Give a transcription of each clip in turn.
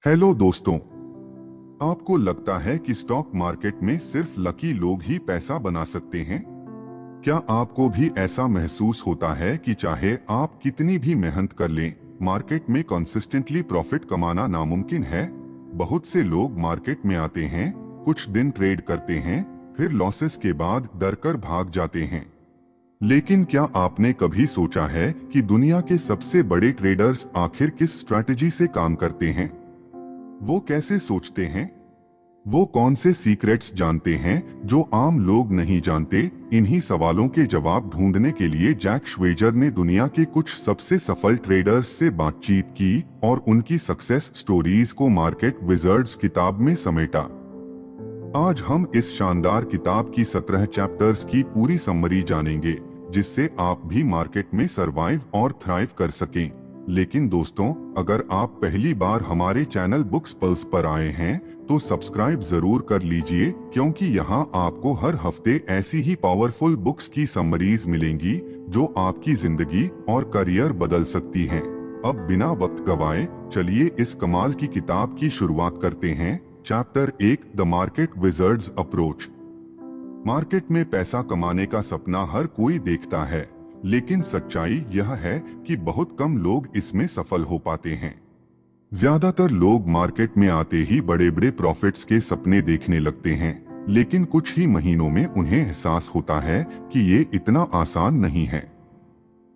Hello दोस्तों। आपको लगता है कि स्टॉक मार्केट में सिर्फ लकी लोग ही पैसा बना सकते हैं? क्या आपको भी ऐसा महसूस होता है कि चाहे आप कितनी भी मेहनत कर लें, मार्केट में कंसिस्टेंटली प्रॉफिट कमाना नामुमकिन है? बहुत से लोग मार्केट में आते हैं, कुछ दिन ट्रेड करते हैं, फिर लॉसेस के बाद डरकर भाग जाते हैं। लेकिन क्या आपने कभी सोचा है कि दुनिया के सबसे बड़े ट्रेडर्स आखिर किस स्ट्रैटेजी से काम करते हैं? वो कैसे सोचते हैं? वो कौन से सीक्रेट्स जानते हैं जो आम लोग नहीं जानते? इन्हीं सवालों के जवाब ढूंढने के लिए जैक श्वेजर ने दुनिया के कुछ सबसे सफल ट्रेडर्स से बातचीत की और उनकी सक्सेस स्टोरीज को मार्केट विजर्ड्स किताब में समेटा। आज हम इस शानदार किताब की 17 चैप्टर्स की पूरी समरी जानेंगे, जिससे आप भी मार्केट में सरवाइव और थ्राइव कर सकें। लेकिन दोस्तों, अगर आप पहली बार हमारे चैनल बुक्स पल्स पर आए हैं तो सब्सक्राइब जरूर कर लीजिए, क्योंकि यहाँ आपको हर हफ्ते ऐसी ही पावरफुल बुक्स की समरीज मिलेंगी जो आपकी जिंदगी और करियर बदल सकती हैं। अब बिना वक्त गवाए चलिए इस कमाल की किताब की शुरुआत करते हैं। Chapter 1, the market wizards approach. Market में पैसा कमाने का सपना हर कोई देखता है, लेकिन सच्चाई यह है कि बहुत कम लोग इसमें सफल हो पाते हैं। ज्यादातर लोग मार्केट में आते ही बड़े बड़े प्रॉफिट्स के सपने देखने लगते हैं, लेकिन कुछ ही महीनों में उन्हें एहसास होता है कि ये इतना आसान नहीं है।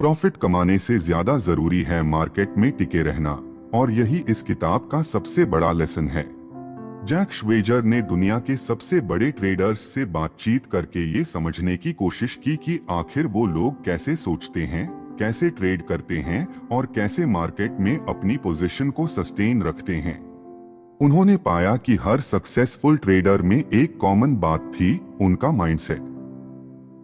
प्रॉफिट कमाने से ज्यादा जरूरी है मार्केट में टिके रहना, और यही इस किताब का सबसे बड़ा लेसन है। जैक श्वेजर ने दुनिया के सबसे बड़े ट्रेडर्स से बातचीत करके ये समझने की कोशिश की कि आखिर वो लोग कैसे सोचते हैं, कैसे ट्रेड करते हैं और कैसे मार्केट में अपनी पोजीशन को सस्टेन रखते हैं। उन्होंने पाया कि हर सक्सेसफुल ट्रेडर में एक कॉमन बात थी, उनका माइंडसेट।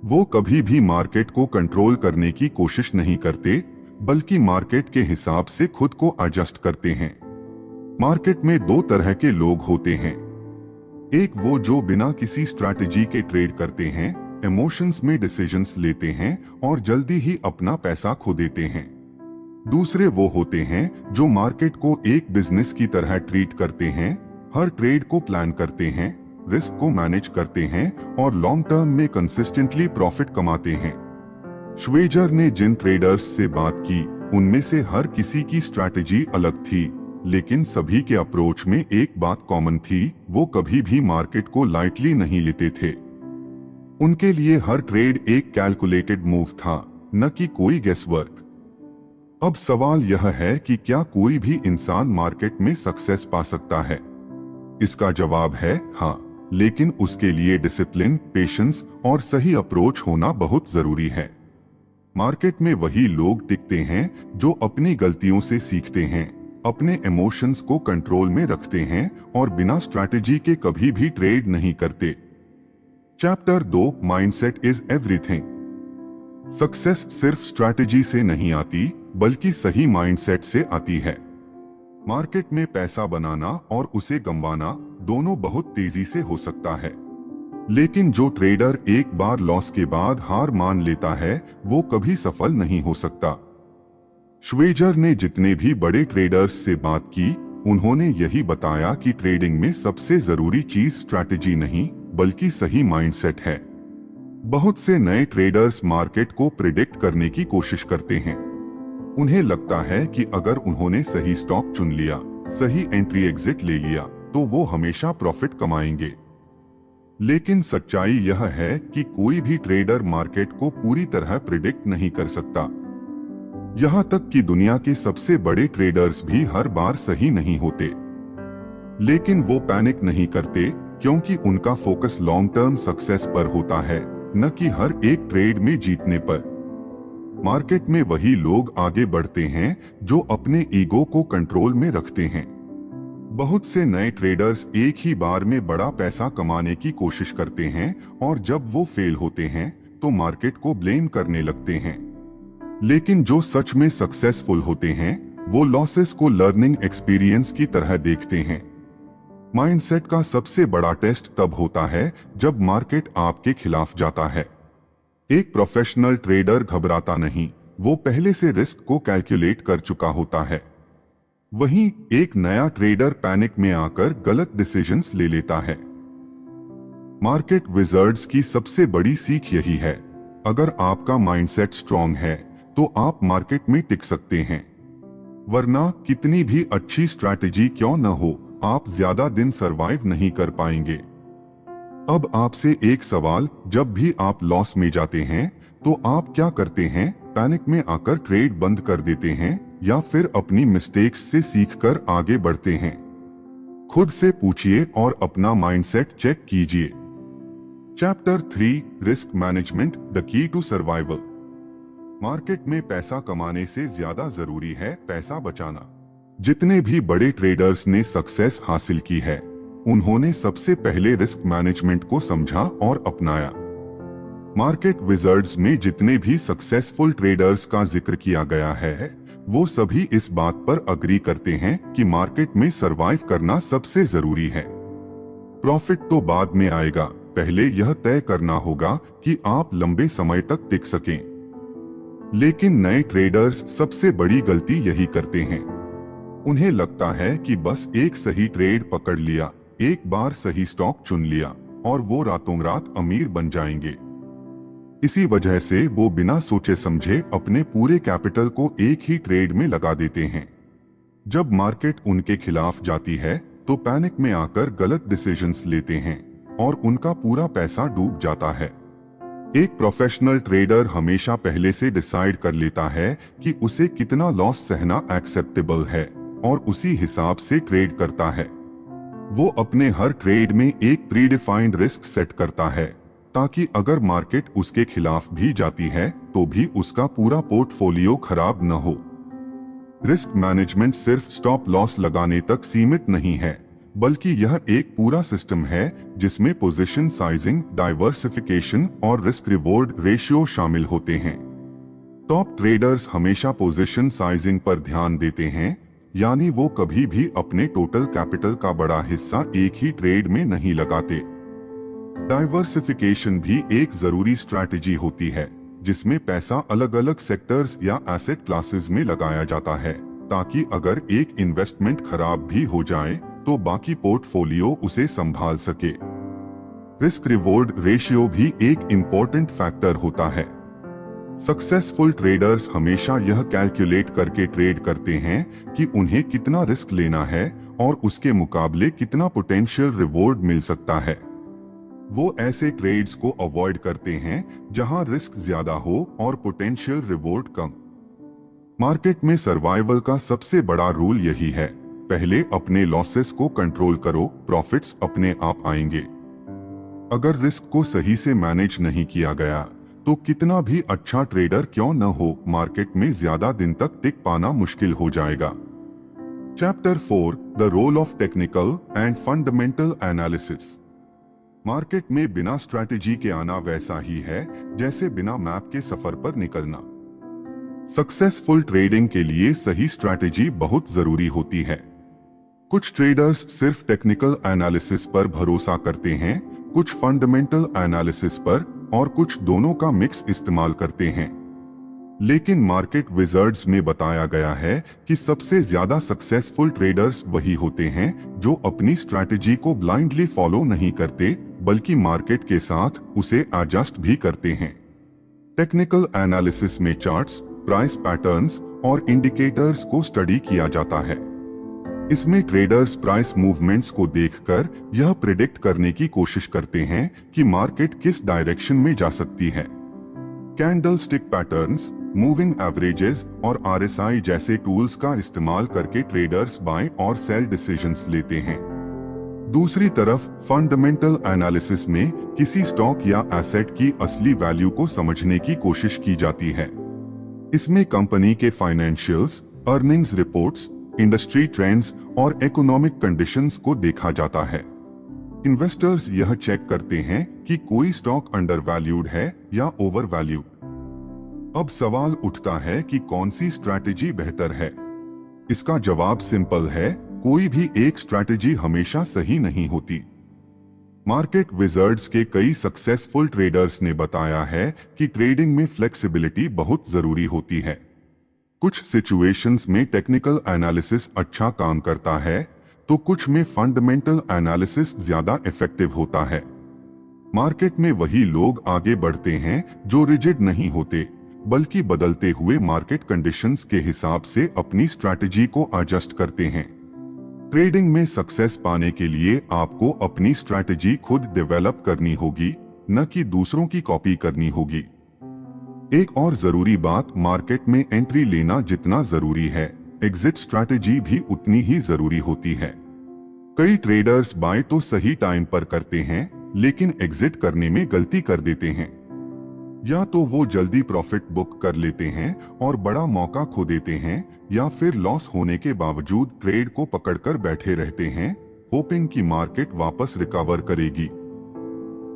वो कभी भी मार्केट को कंट्रोल करने की कोशिश नहीं करते, बल्कि मार्केट के हिसाब से खुद को एडजस्ट करते हैं। मार्केट में दो तरह के लोग होते हैं। एक वो जो बिना किसी स्ट्रैटेजी के ट्रेड करते हैं, इमोशंस में डिसीजंस लेते हैं और जल्दी ही अपना पैसा खो देते हैं। दूसरे वो होते हैं जो मार्केट को एक बिजनेस की तरह ट्रीट करते हैं, हर ट्रेड को प्लान करते हैं, रिस्क को मैनेज करते हैं और लॉन्ग टर्म में कंसिस्टेंटली प्रॉफिट कमाते हैं। श्वेजर ने जिन ट्रेडर्स से बात की, उनमें से हर किसी की स्ट्रैटेजी अलग थी, लेकिन सभी के अप्रोच में एक बात कॉमन थी, वो कभी भी मार्केट को लाइटली नहीं लेते थे। उनके लिए हर ट्रेड एक कैलकुलेटेड मूव था, न कि कोई गेसवर्क। अब सवाल यह है कि क्या कोई भी इंसान मार्केट में सक्सेस पा सकता है? इसका जवाब है हाँ, लेकिन उसके लिए डिसिप्लिन, पेशेंस और सही अप्रोच होना बहुत जरूरी है। मार्केट में वही लोग टिकते हैं जो अपनी गलतियों से सीखते हैं, अपने इमोशंस को कंट्रोल में रखते हैं और बिना स्ट्रैटेजी के कभी भी ट्रेड नहीं करते। Chapter 2, mindset is everything. Success सिर्फ स्ट्रैटेजी से नहीं आती, बल्कि सही माइंडसेट से आती है। मार्केट में पैसा बनाना और उसे गंवाना दोनों बहुत तेजी से हो सकता है, लेकिन जो ट्रेडर एक बार लॉस के बाद हार मान लेता है, वो कभी सफल नहीं हो सकता। श्वेजर ने जितने भी बड़े ट्रेडर्स से बात की, उन्होंने यही बताया कि ट्रेडिंग में सबसे जरूरी चीज स्ट्रैटेजी नहीं, बल्कि सही माइंडसेट है। बहुत से नए ट्रेडर्स मार्केट को प्रिडिक्ट करने की कोशिश करते हैं। उन्हें लगता है कि अगर उन्होंने सही स्टॉक चुन लिया, सही एंट्री एग्जिट ले लिया, तो वो हमेशा प्रॉफिट कमाएंगे। लेकिन सच्चाई यह है कि कोई भी ट्रेडर मार्केट को पूरी तरह प्रिडिक्ट नहीं कर सकता। यहाँ तक कि दुनिया के सबसे बड़े ट्रेडर्स भी हर बार सही नहीं होते। लेकिन वो पैनिक नहीं करते, क्योंकि उनका फोकस लॉन्ग टर्म सक्सेस पर होता है, न कि हर एक ट्रेड में जीतने पर। मार्केट में वही लोग आगे बढ़ते हैं जो अपने ईगो को कंट्रोल में रखते हैं। बहुत से नए ट्रेडर्स एक ही बार में बड़ा पैसा कमाने की कोशिश करते हैं, और जब वो फेल होते हैं तो मार्केट को ब्लेम करने लगते हैं। लेकिन जो सच में सक्सेसफुल होते हैं, वो लॉसेस को लर्निंग एक्सपीरियंस की तरह देखते हैं। माइंडसेट का सबसे बड़ा टेस्ट तब होता है जब मार्केट आपके खिलाफ जाता है। एक प्रोफेशनल ट्रेडर घबराता नहीं, वो पहले से रिस्क को कैलकुलेट कर चुका होता है। वहीं एक नया ट्रेडर पैनिक में आकर गलत डिसीजंस ले लेता है। मार्केट विजर्ड्स की सबसे बड़ी सीख यही है, अगर आपका माइंडसेट स्ट्रांग है तो आप मार्केट में टिक सकते हैं, वरना कितनी भी अच्छी स्ट्रैटेजी क्यों न हो, आप ज्यादा दिन सरवाइव नहीं कर पाएंगे। अब आपसे एक सवाल, जब भी आप लॉस में जाते हैं तो आप क्या करते हैं? पैनिक में आकर ट्रेड बंद कर देते हैं या फिर अपनी मिस्टेक्स से सीखकर आगे बढ़ते हैं? खुद से पूछिए और अपना माइंडसेट चेक कीजिए। Chapter 3, risk management, the key to survival. Market में पैसा कमाने से ज्यादा जरूरी है पैसा बचाना। जितने भी बड़े ट्रेडर्स ने सक्सेस हासिल की है, उन्होंने सबसे पहले रिस्क मैनेजमेंट को समझा और अपनाया। मार्केट विजर्ड्स में जितने भी सक्सेसफुल ट्रेडर्स का जिक्र किया गया है, वो सभी इस बात पर अग्री करते हैं कि मार्केट में सरवाइव करना सबसे जरूरी है। प्रॉफिट तो बाद में आएगा, पहले यह तय करना होगा कि आप लंबे समय तक टिक सकें। लेकिन नए ट्रेडर्स सबसे बड़ी गलती यही करते हैं। उन्हें लगता है कि बस एक सही ट्रेड पकड़ लिया, एक बार सही स्टॉक चुन लिया और वो रातों रात अमीर बन जाएंगे। इसी वजह से वो बिना सोचे समझे अपने पूरे कैपिटल को एक ही ट्रेड में लगा देते हैं। जब मार्केट उनके खिलाफ जाती है तो पैनिक में आकर गलत डिसीजंस लेते हैं और उनका पूरा पैसा डूब जाता है। एक प्रोफेशनल ट्रेडर हमेशा पहले से डिसाइड कर लेता है कि उसे कितना लॉस सहना एक्सेप्टेबल है और उसी हिसाब से ट्रेड करता है। वो अपने हर ट्रेड में एक प्रीडिफाइंड रिस्क सेट करता है, ताकि अगर मार्केट उसके खिलाफ भी जाती है तो भी उसका पूरा पोर्टफोलियो खराब न हो। रिस्क मैनेजमेंट सिर्फ स्टॉप लॉस लगाने तक सीमित नहीं है, बल्कि यह एक पूरा सिस्टम है जिसमें पोजीशन साइजिंग, डाइवर्सिफिकेशन और रिस्क रिवॉर्ड रेशियो शामिल होते हैं। टॉप ट्रेडर्स हमेशा पोजीशन साइजिंग पर ध्यान देते हैं, यानी वो कभी भी अपने टोटल कैपिटल का बड़ा हिस्सा एक ही ट्रेड में नहीं लगाते। डाइवर्सिफिकेशन भी एक जरूरी स्ट्रैटेजी होती है, जिसमें पैसा अलग अलग सेक्टर्स या एसेट क्लासेस में लगाया जाता है, ताकि अगर एक इन्वेस्टमेंट खराब भी हो जाए तो बाकी पोर्टफोलियो उसे संभाल सके। रिस्क रिवॉर्ड रेशियो भी एक इम्पोर्टेंट फैक्टर होता है। सक्सेसफुल ट्रेडर्स हमेशा यह कैलकुलेट करके ट्रेड करते हैं कि उन्हें कितना रिस्क लेना है और उसके मुकाबले कितना पोटेंशियल रिवॉर्ड मिल सकता है। वो ऐसे ट्रेड्स को अवॉइड करते हैं जहां रिस्क ज्यादा हो और पोटेंशियल रिवॉर्ड कम। मार्केट में सर्वाइवल का सबसे बड़ा रूल यही है, पहले अपने लॉसेस को कंट्रोल करो, प्रॉफिट्स अपने आप आएंगे। अगर रिस्क को सही से मैनेज नहीं किया गया तो कितना भी अच्छा ट्रेडर क्यों न हो, मार्केट में ज्यादा दिन तक टिक पाना मुश्किल हो जाएगा। Chapter 4, the role of technical and fundamental analysis. Market में बिना स्ट्रैटेजी के आना वैसा ही है जैसे बिना मैप के सफर पर निकलना। सक्सेसफुल ट्रेडिंग के लिए सही स्ट्रैटेजी बहुत जरूरी होती है। कुछ ट्रेडर्स सिर्फ टेक्निकल एनालिसिस पर भरोसा करते हैं, कुछ फंडामेंटल एनालिसिस पर और कुछ दोनों का मिक्स इस्तेमाल करते हैं। लेकिन मार्केट विजर्ड्स में बताया गया है कि सबसे ज्यादा सक्सेसफुल ट्रेडर्स वही होते हैं जो अपनी स्ट्रैटेजी को ब्लाइंडली फॉलो नहीं करते, बल्कि मार्केट के साथ उसे एडजस्ट भी करते हैं। टेक्निकल एनालिसिस में चार्ट्स, प्राइस पैटर्न्स और इंडिकेटर्स को स्टडी किया जाता है। इसमें ट्रेडर्स प्राइस मूवमेंट्स को देखकर यह प्रिडिक्ट करने की कोशिश करते हैं कि मार्केट किस डायरेक्शन में जा सकती है। कैंडलस्टिक पैटर्न्स, मूविंग एवरेजेस और RSI जैसे टूल्स का इस्तेमाल करके ट्रेडर्स बाय और सेल डिसीजंस लेते हैं। दूसरी तरफ फंडामेंटल एनालिसिस में किसी स्टॉक या एसेट की असली वैल्यू को समझने की कोशिश की जाती है। इसमें कंपनी के financials, earnings reports, industry trends और इकोनॉमिक कंडीशंस को देखा जाता है। इन्वेस्टर्स यह चेक करते हैं कि कोई स्टॉक अंडर वैल्यूड है या ओवर वैल्यूड। अब सवाल उठता है कि कौन सी स्ट्रैटेजी बेहतर है। इसका जवाब सिंपल है, कोई भी एक स्ट्रैटेजी हमेशा सही नहीं होती। मार्केट विजर्ड्स के कई सक्सेसफुल ट्रेडर्स ने बताया है कि ट्रेडिंग में फ्लेक्सिबिलिटी बहुत जरूरी होती है। कुछ सिचुएशंस में टेक्निकल एनालिसिस अच्छा काम करता है, तो कुछ में फंडामेंटल एनालिसिस ज्यादा इफेक्टिव होता है। मार्केट में वही लोग आगे बढ़ते हैं जो रिजिड नहीं होते, बल्कि बदलते हुए मार्केट कंडीशंस के हिसाब से अपनी स्ट्रैटेजी को एडजस्ट करते हैं। ट्रेडिंग में सक्सेस पाने के लिए आपको अपनी स्ट्रैटेजी खुद डेवलप करनी होगी, न कि दूसरों की कॉपी करनी होगी। एक और जरूरी बात, मार्केट में एंट्री लेना जितना जरूरी है, एग्जिट स्ट्रैटेजी भी उतनी ही जरूरी होती है। कई ट्रेडर्स बाय तो सही टाइम पर करते हैं, लेकिन एग्जिट करने में गलती कर देते हैं। या तो वो जल्दी प्रॉफिट बुक कर लेते हैं और बड़ा मौका खो देते हैं, या फिर लॉस होने के बावजूद ट्रेड को पकड़कर बैठे रहते हैं, होपिंग कि मार्केट वापस रिकवर करेगी।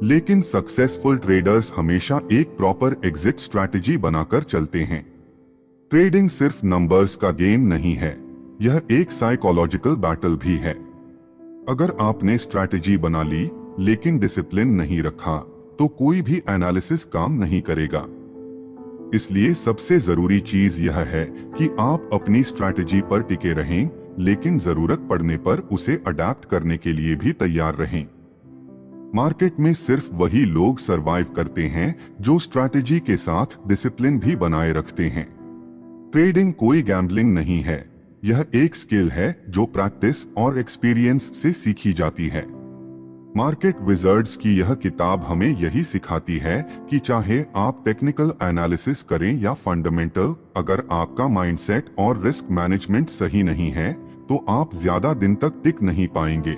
लेकिन सक्सेसफुल ट्रेडर्स हमेशा एक प्रॉपर एग्जिट स्ट्रैटेजी बनाकर चलते हैं। ट्रेडिंग सिर्फ नंबर्स का गेम नहीं है, यह एक साइकोलॉजिकल बैटल भी है। अगर आपने स्ट्रैटेजी बना ली लेकिन डिसिप्लिन नहीं रखा, तो कोई भी एनालिसिस काम नहीं करेगा। इसलिए सबसे जरूरी चीज यह है कि आप अपनी स्ट्रैटेजी पर टिके रहें, लेकिन जरूरत पड़ने पर उसे अडैप्ट करने के लिए भी तैयार रहें। मार्केट में सिर्फ वही लोग सरवाइव करते हैं जो स्ट्रैटेजी के साथ डिसिप्लिन भी बनाए रखते हैं। ट्रेडिंग कोई गैम्बलिंग नहीं है, यह एक स्किल है जो प्रैक्टिस और एक्सपीरियंस से सीखी जाती है। मार्केट विजर्ड्स की यह किताब हमें यही सिखाती है कि चाहे आप टेक्निकल एनालिसिस करें या फंडामेंटल, अगर आपका माइंडसेट और रिस्क मैनेजमेंट सही नहीं है, तो आप ज्यादा दिन तक टिक नहीं पाएंगे।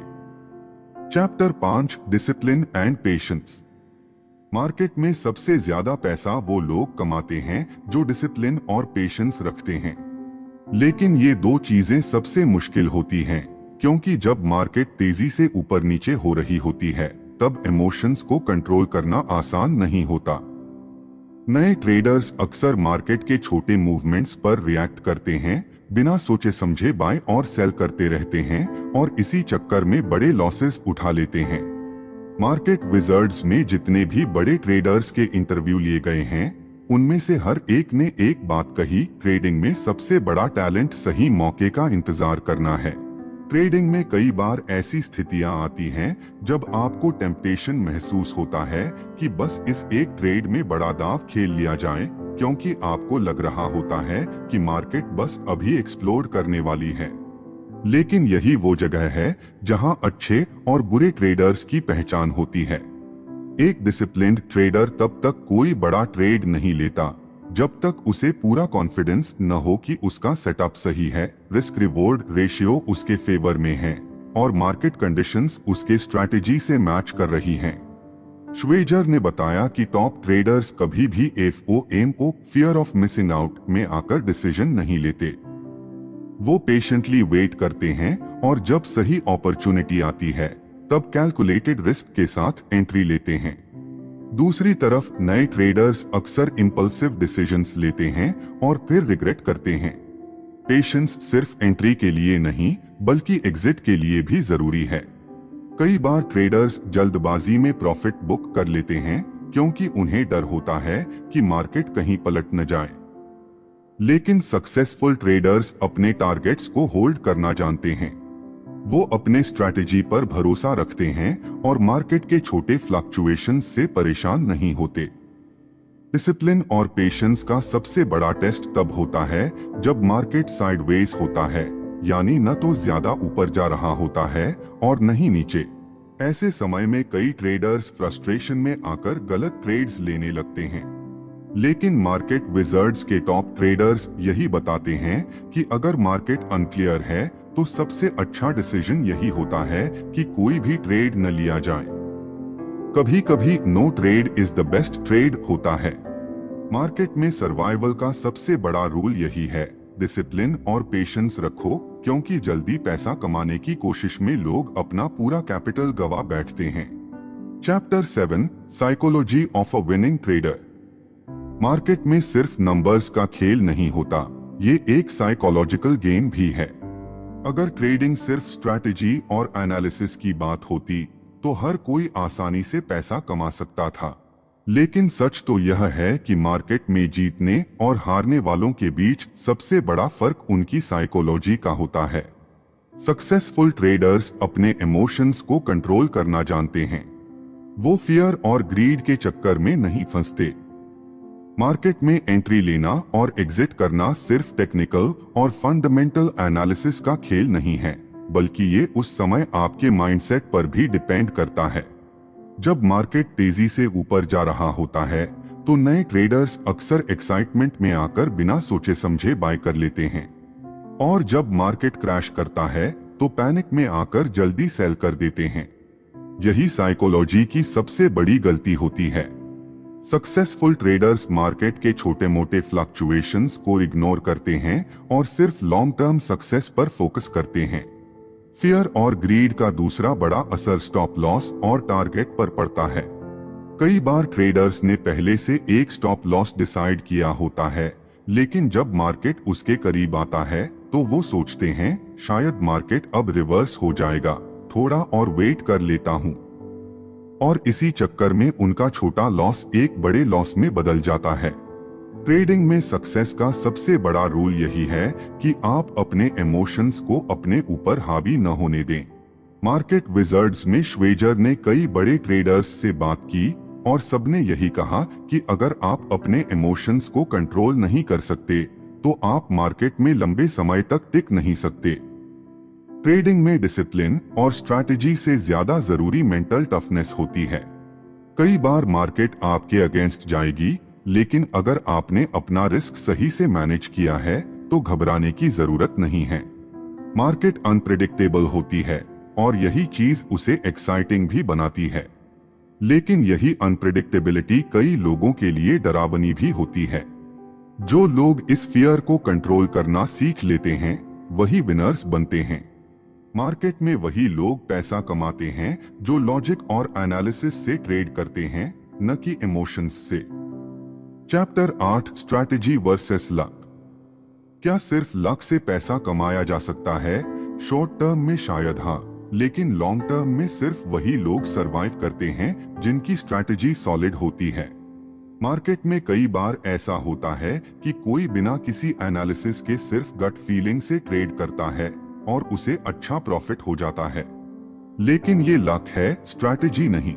Chapter 5, discipline and patience. Market में सबसे ज्यादा पैसा वो लोग कमाते हैं जो डिसिप्लिन और पेशेंस रखते हैं। लेकिन ये दो चीजें सबसे मुश्किल होती हैं, क्योंकि जब मार्केट तेजी से ऊपर नीचे हो रही होती है, तब इमोशंस को कंट्रोल करना आसान नहीं होता। नए ट्रेडर्स अक्सर मार्केट के छोटे मूवमेंट्स पर रिएक्ट करते हैं, बिना सोचे समझे बाय और सेल करते रहते हैं और इसी चक्कर में बड़े लॉसेस उठा लेते हैं। मार्केट विजर्ड्स में जितने भी बड़े ट्रेडर्स के इंटरव्यू लिए गए हैं, उनमें से हर एक ने एक बात कही, ट्रेडिंग में सबसे बड़ा टैलेंट सही मौके का इंतजार करना है। ट्रेडिंग में कई बार ऐसी स्थितियां आती हैं जब आपको टेम्पटेशन महसूस होता है कि बस इस एक ट्रेड में बड़ा दांव खेल लिया जाए, क्योंकि आपको लग रहा होता है कि मार्केट बस अभी एक्सप्लोर करने वाली है। लेकिन यही वो जगह है जहां अच्छे और बुरे ट्रेडर्स की पहचान होती है। एक डिसिप्लिन्ड ट्रेडर तब तक कोई बड़ा ट्रेड नहीं लेता जब तक उसे पूरा कॉन्फिडेंस न हो कि उसका सेटअप सही है, रिस्क रिवॉर्ड रेशियो उसके फेवर में है और मार्केट कंडीशंस उसके स्ट्रैटेजी से मैच कर रही हैं। श्वेजर ने बताया कि टॉप ट्रेडर्स कभी भी FOMO, fear of missing out, में आकर डिसीजन नहीं लेते। वो पेशेंटली वेट करते हैं और जब सही अपॉर्चुनिटी आती है, तब कैलकुलेटेड रिस्क के साथ एंट्री लेते हैं। दूसरी तरफ नए ट्रेडर्स अक्सर इंपल्सिव डिसीजंस लेते हैं और फिर रिग्रेट करते हैं। पेशेंस सिर्फ एंट्री के लिए नहीं, बल्कि एग्जिट के लिए भी जरूरी है। कई बार ट्रेडर्स जल्दबाजी में प्रॉफिट बुक कर लेते हैं क्योंकि उन्हें डर होता है कि मार्केट कहीं पलट न जाए। लेकिन सक्सेसफुल ट्रेडर्स अपने टारगेट्स को होल्ड करना जानते हैं। वो अपने स्ट्रैटेजी पर भरोसा रखते हैं और मार्केट के छोटे फ्लक्चुएशंस से परेशान नहीं होते। डिसिप्लिन और पेशेंस का सबसे बड़ा टेस्ट तब होता है जब मार्केट साइडवेज होता है, यानी न तो ज्यादा ऊपर जा रहा होता है और न ही नीचे। ऐसे समय में कई ट्रेडर्स फ्रस्ट्रेशन में आकर गलत ट्रेड्स लेने लगते हैं। लेकिन मार्केट विजर्ड्स के टॉप ट्रेडर्स यही बताते हैं कि अगर मार्केट अनक्लियर है तो सबसे अच्छा डिसीजन यही होता है कि कोई भी ट्रेड न लिया जाए। कभी कभी no trade is the best trade होता है। मार्केट में सर्वाइवल का सबसे बड़ा रूल यही है, डिसिप्लिन और पेशेंस रखो, क्योंकि जल्दी पैसा कमाने की कोशिश में लोग अपना पूरा कैपिटल गवा बैठते हैं। Chapter 7, psychology of a winning trader. Market में सिर्फ नंबर्स का खेल नहीं होता, ये एक साइकोलॉजिकल गेम भी है। अगर ट्रेडिंग सिर्फ स्ट्रैटेजी और एनालिसिस की बात होती तो हर कोई आसानी से पैसा कमा सकता था। लेकिन सच तो यह है कि मार्केट में जीतने और हारने वालों के बीच सबसे बड़ा फर्क उनकी साइकोलॉजी का होता है। सक्सेसफुल ट्रेडर्स अपने इमोशंस को कंट्रोल करना जानते हैं। वो फियर और ग्रीड के चक्कर में नहीं फंसते। मार्केट में एंट्री लेना और एग्जिट करना सिर्फ टेक्निकल और फंडामेंटल एनालिसिस का खेल नहीं है, बल्कि ये उस समय आपके माइंडसेट पर भी डिपेंड करता है। जब मार्केट तेजी से ऊपर जा रहा होता है तो नए ट्रेडर्स अक्सर एक्साइटमेंट में आकर बिना सोचे समझे बाय कर लेते हैं, और जब मार्केट क्रैश करता है तो पैनिक में आकर जल्दी सेल कर देते हैं। यही साइकोलॉजी की सबसे बड़ी गलती होती है। सक्सेसफुल ट्रेडर्स मार्केट के छोटे मोटे फ्लक्चुएशंस को इग्नोर करते हैं और सिर्फ लॉन्ग टर्म सक्सेस पर फोकस करते हैं। फियर और ग्रीड का दूसरा बड़ा असर स्टॉप लॉस और टारगेट पर पड़ता है। कई बार ट्रेडर्स ने पहले से एक स्टॉप लॉस डिसाइड किया होता है, लेकिन जब मार्केट उसके करीब आता है तो वो सोचते हैं शायद मार्केट अब रिवर्स हो जाएगा, थोड़ा और वेट कर लेता हूं, और इसी चक्कर में उनका छोटा लॉस एक बड़े लॉस में बदल जाता है। ट्रेडिंग में सक्सेस का सबसे बड़ा रूल यही है कि आप अपने इमोशंस को अपने ऊपर हावी न होने दें। मार्केट विजर्ड्स में श्वेजर ने कई बड़े ट्रेडर्स से बात की और सबने यही कहा कि अगर आप अपने इमोशंस को कंट्रोल नहीं कर सकते तो आप मार्केट में लंबे समय तक टिक नहीं सकते। ट्रेडिंग में डिसिप्लिन और स्ट्रैटेजी से ज्यादा जरूरी मेंटल टफनेस होती है। कई बार मार्केट आपके अगेंस्ट जाएगी, लेकिन अगर आपने अपना रिस्क सही से मैनेज किया है तो घबराने की जरूरत नहीं है। मार्केट अनप्रेडिक्टेबल होती है और यही चीज उसे एक्साइटिंग भी बनाती है, लेकिन यही अनप्रेडिक्टेबिलिटी कई लोगों के लिए डरावनी भी होती है। जो लोग इस फियर को कंट्रोल करना सीख लेते हैं वही विनर्स बनते हैं। मार्केट में वही लोग पैसा कमाते हैं जो लॉजिक और एनालिसिस से ट्रेड करते हैं, न कि इमोशंस से। Chapter 8 strategy versus luck. क्या सिर्फ लक से पैसा कमाया जा सकता है? शॉर्ट टर्म में शायद हाँ, लेकिन लॉन्ग टर्म में सिर्फ वही लोग सरवाइव करते हैं जिनकी स्ट्रैटेजी सॉलिड होती है। मार्केट में कई बार ऐसा होता है कि कोई बिना किसी एनालिसिस के सिर्फ गट फीलिंग से ट्रेड करता है और उसे अच्छा प्रॉफिट हो जाता है, लेकिन ये लक है, स्ट्रैटेजी नहीं।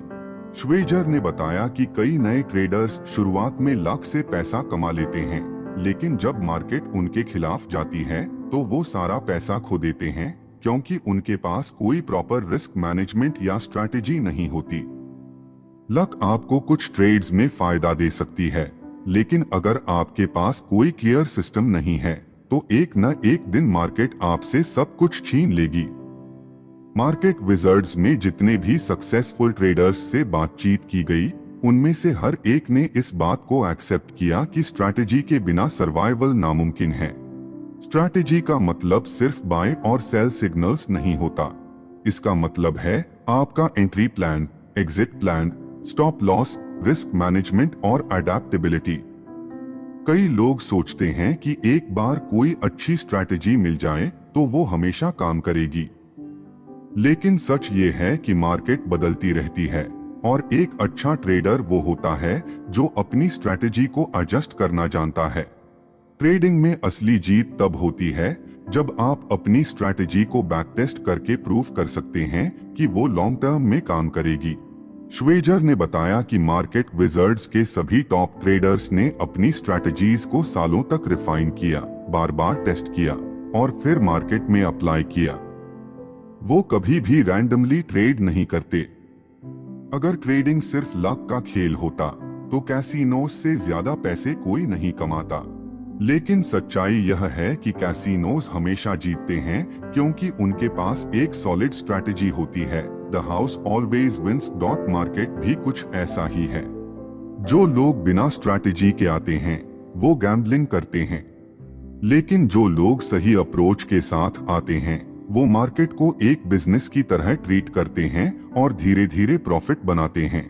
श्वेजर ने बताया कि कई नए ट्रेडर्स शुरुआत में लक से पैसा कमा लेते हैं, लेकिन जब मार्केट उनके खिलाफ जाती है तो वो सारा पैसा खो देते हैं, क्योंकि उनके पास कोई प्रॉपर रिस्क मैनेजमेंट या स्ट्रैटेजी नहीं होती। लक आपको कुछ ट्रेड्स में फायदा दे सकती है, लेकिन अगर आपके पास कोई क्लियर सिस्टम नहीं है तो एक न एक दिन मार्केट आपसे सब कुछ छीन लेगी। मार्केट विजर्ड्स में जितने भी सक्सेसफुल ट्रेडर्स से बातचीत की गई, उनमें से हर एक ने इस बात को एक्सेप्ट किया कि स्ट्रैटेजी के बिना सर्वाइवल नामुमकिन है। स्ट्रैटेजी का मतलब सिर्फ बाय और सेल सिग्नल्स नहीं होता। इसका मतलब है आपका entry plan, exit plan, stop loss, risk management और अडेप्टेबिलिटी। कई लोग सोचते हैं कि एक बार कोई अच्छी स्ट्रैटेजी मिल जाए तो वो हमेशा काम करेगी, लेकिन सच ये है कि मार्केट बदलती रहती है और एक अच्छा ट्रेडर वो होता है जो अपनी स्ट्रैटेजी को एडजस्ट करना जानता है। ट्रेडिंग में असली जीत तब होती है जब आप अपनी स्ट्रैटेजी को बैक टेस्ट करके प्रूव कर सकते हैं कि वो लॉन्ग टर्म में काम करेगी। श्वेजर ने बताया कि मार्केट विजर्ड्स के सभी टॉप ट्रेडर्स ने अपनी स्ट्रैटेजीज को सालों तक रिफाइन किया, बार बार टेस्ट किया और फिर मार्केट में अप्लाई किया। वो कभी भी रैंडमली ट्रेड नहीं करते। अगर ट्रेडिंग सिर्फ लक का खेल होता तो कैसीनोस से ज्यादा पैसे कोई नहीं कमाता, लेकिन सच्चाई यह है कि कैसीनोस हमेशा जीतते हैं क्योंकि उनके पास एक सॉलिड स्ट्रैटेजी होती है। The house always wins. Market भी कुछ ऐसा ही है। जो लोग बिना स्ट्रैटेजी के आते हैं वो गैम्बलिंग करते हैं, लेकिन जो लोग सही अप्रोच के साथ आते हैं वो मार्केट को एक बिजनेस की तरह ट्रीट करते हैं और धीरे धीरे प्रॉफिट बनाते हैं।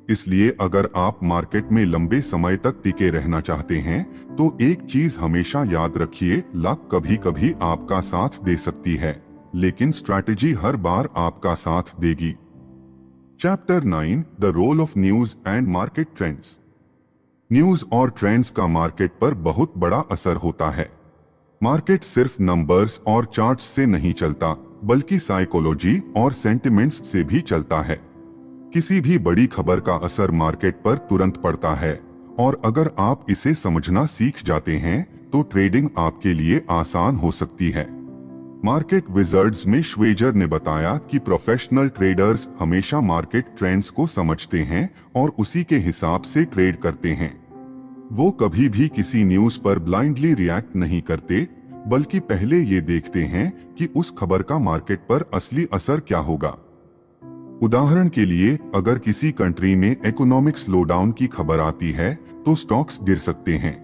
इसलिए अगर आप मार्केट में लंबे समय तक टिके रहना चाहते हैं तो एक चीज हमेशा याद रखिए, लक कभी कभी आपका साथ दे सकती है, लेकिन स्ट्रैटेजी हर बार आपका साथ देगी। Chapter 9 the role of news and market trends. News और ट्रेंड्स का मार्केट पर बहुत बड़ा असर होता है। मार्केट सिर्फ नंबर्स और चार्ट्स से नहीं चलता, बल्कि साइकोलॉजी और सेंटिमेंट्स से भी चलता है। किसी भी बड़ी खबर का असर मार्केट पर तुरंत पड़ता है, और अगर आप इसे समझना सीख जाते हैं तो ट्रेडिंग आपके लिए आसान हो सकती है। मार्केट विजर्ड्स में श्वेजर ने बताया कि प्रोफेशनल ट्रेडर्स हमेशा मार्केट ट्रेंड्स को समझते हैं और उसी के हिसाब से ट्रेड करते हैं। वो कभी भी किसी न्यूज पर ब्लाइंडली रिएक्ट नहीं करते, बल्कि पहले ये देखते हैं कि उस खबर का मार्केट पर असली असर क्या होगा। उदाहरण के लिए, अगर किसी कंट्री में इकोनॉमिक स्लोडाउन की खबर आती है तो स्टॉक्स गिर सकते हैं।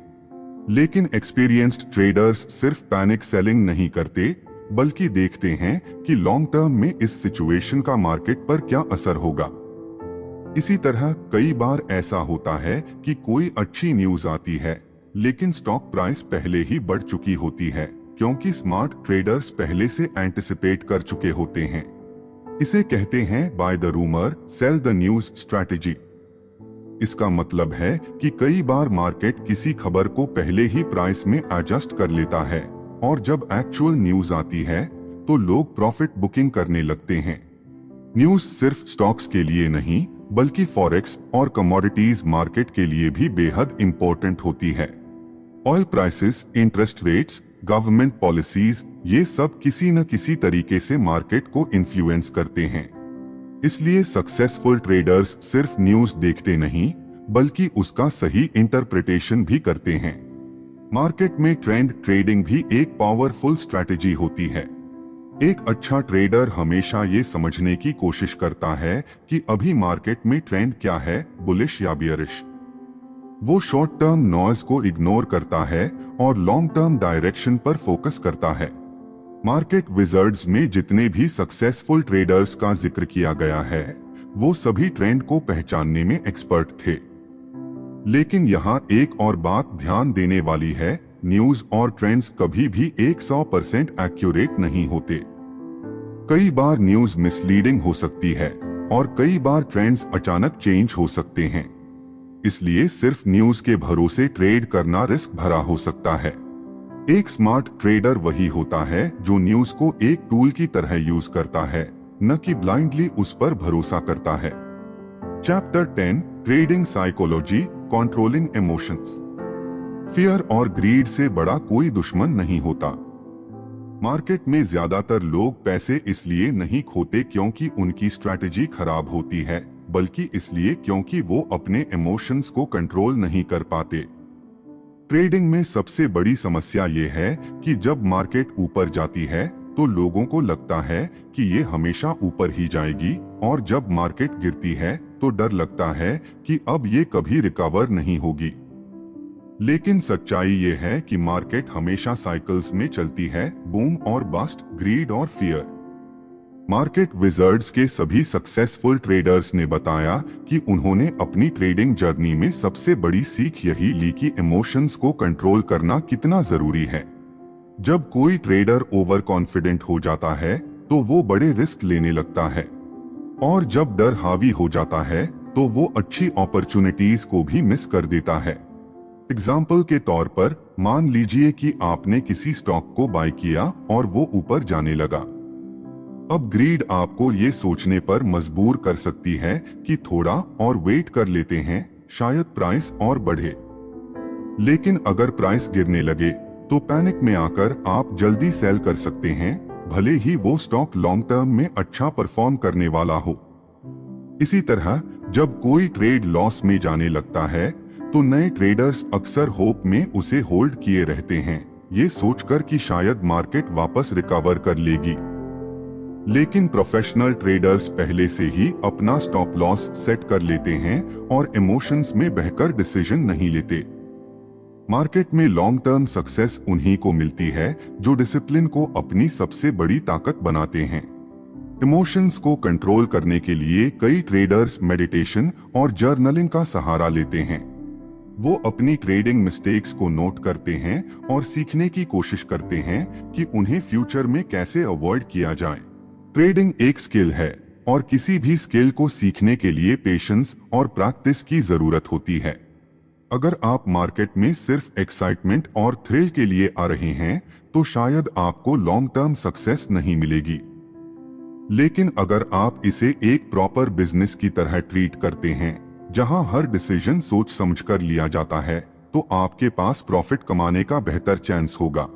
लेकिन एक्सपीरियंस्ड ट्रेडर्स सिर्फ पैनिक सेलिंग नहीं करते, बल्कि देखते हैं कि लॉन्ग टर्म में इस सिचुएशन का मार्केट पर क्या असर होगा। इसी तरह कई बार ऐसा होता है कि कोई अच्छी न्यूज आती है, लेकिन स्टॉक प्राइस पहले ही बढ़ चुकी होती है, क्योंकि स्मार्ट ट्रेडर्स पहले से एंटिसिपेट कर चुके होते हैं। इसे कहते हैं by the rumour cell the news strategy. इसका मतलब है कि कई बार मार्केट किसी खबर को पहले ही प्राइस में एडजस्ट कर लेता है, और जब एक्चुअल न्यूज आती है तो लोग प्रॉफिट बुकिंग करने लगते हैं। न्यूज सिर्फ स्टॉक्स के लिए नहीं, बल्कि फॉरेक्स और कमोडिटीज मार्केट के लिए भी बेहद इंपॉर्टेंट होती है। Oil prices, interest rates, government policies, ये सब किसी न किसी तरीके से मार्केट को इन्फ्लुएंस करते हैं। इसलिए सक्सेसफुल ट्रेडर्स सिर्फ न्यूज देखते नहीं, बल्कि उसका सही इंटरप्रिटेशन भी करते हैं। मार्केट में ट्रेंड ट्रेडिंग भी एक पावरफुल स्ट्रैटेजी होती है। एक अच्छा ट्रेडर हमेशा ये समझने की कोशिश करता है कि अभी मार्केट में ट्रेंड क्या है, बुलिश या बियरिश। वो शॉर्ट टर्म नॉइज को इग्नोर करता है और लॉन्ग टर्म डायरेक्शन पर फोकस करता है। मार्केट विजर्ड्स में जितने भी सक्सेसफुल ट्रेडर्स का जिक्र किया गया है, वो सभी ट्रेंड को पहचानने में एक्सपर्ट थे। लेकिन यहाँ एक और बात ध्यान देने वाली है, न्यूज और ट्रेंड्स कभी भी 100% एक्यूरेट नहीं होते। कई बार न्यूज मिसलीडिंग हो सकती है, और कई बार ट्रेंड्स अचानक चेंज हो सकते हैं। इसलिए सिर्फ न्यूज के भरोसे ट्रेड करना रिस्क भरा हो सकता है। एक स्मार्ट ट्रेडर वही होता है जो न्यूज को एक टूल की तरह यूज करता है, न कि ब्लाइंडली उस पर भरोसा करता है। Chapter 10 trading psychology controlling emotions. Fear और ग्रीड से बड़ा कोई दुश्मन नहीं होता। मार्केट में ज्यादातर लोग पैसे इसलिए नहीं खोते क्योंकि उनकी स्ट्रैटेजी खराब होती है, बल्कि इसलिए क्योंकि वो अपने इमोशंस को कंट्रोल नहीं कर पाते। ट्रेडिंग में सबसे बड़ी समस्या ये है कि जब मार्केट ऊपर जाती है तो लोगों को लगता है कि ये हमेशा ऊपर ही जाएगी, और जब मार्केट गिरती है तो डर लगता है कि अब ये कभी रिकवर नहीं होगी। लेकिन सच्चाई ये है कि मार्केट हमेशा साइकिल्स में चलती है, बूम और बस्ट, ग्रीड और फियर। मार्केट विजर्ड्स के सभी सक्सेसफुल ट्रेडर्स ने बताया कि उन्होंने अपनी ट्रेडिंग जर्नी में सबसे बड़ी सीख यही ली कि इमोशंस को कंट्रोल करना कितना जरूरी है। जब कोई ट्रेडर ओवर कॉन्फिडेंट हो जाता है तो वो बड़े रिस्क लेने लगता है, और जब डर हावी हो जाता है तो वो अच्छी अपॉर्चुनिटीज को भी मिस कर देता है। एग्जाम्पल के तौर पर मान लीजिए कि आपने किसी स्टॉक को बाय किया और वो ऊपर जाने लगा। अब ग्रीड आपको ये सोचने पर मजबूर कर सकती है कि थोड़ा और वेट कर लेते हैं, शायद प्राइस और बढ़े। लेकिन अगर प्राइस गिरने लगे तो पैनिक में आकर आप जल्दी सेल कर सकते हैं, भले ही वो स्टॉक लॉन्ग टर्म में अच्छा परफॉर्म करने वाला हो। इसी तरह जब कोई ट्रेड लॉस में जाने लगता है तो नए ट्रेडर्स अक्सर होप में उसे होल्ड किए रहते हैं, ये सोचकर कि शायद मार्केट वापस रिकवर कर लेगी। लेकिन प्रोफेशनल ट्रेडर्स पहले से ही अपना स्टॉप लॉस सेट कर लेते हैं और इमोशंस में बहकर डिसीजन नहीं लेते। मार्केट में लॉन्ग टर्म सक्सेस उन्हीं को मिलती है जो डिसिप्लिन को अपनी सबसे बड़ी ताकत बनाते हैं। इमोशंस को कंट्रोल करने के लिए कई ट्रेडर्स मेडिटेशन और जर्नलिंग का सहारा लेते हैं। वो अपनी ट्रेडिंग मिस्टेक्स को नोट करते हैं और सीखने की कोशिश करते हैं कि उन्हें फ्यूचर में कैसे अवॉइड किया जाए। ट्रेडिंग एक स्किल है और किसी भी स्किल को सीखने के लिए पेशेंस और प्रैक्टिस की जरूरत होती है। अगर आप मार्केट में सिर्फ एक्साइटमेंट और थ्रिल के लिए आ रहे हैं तो शायद आपको लॉन्ग टर्म सक्सेस नहीं मिलेगी। लेकिन अगर आप इसे एक प्रॉपर बिजनेस की तरह ट्रीट करते हैं, जहां हर डिसीजन सोच समझकर लिया जाता है, तो आपके पास प्रॉफिट कमाने का बेहतर चांस होगा।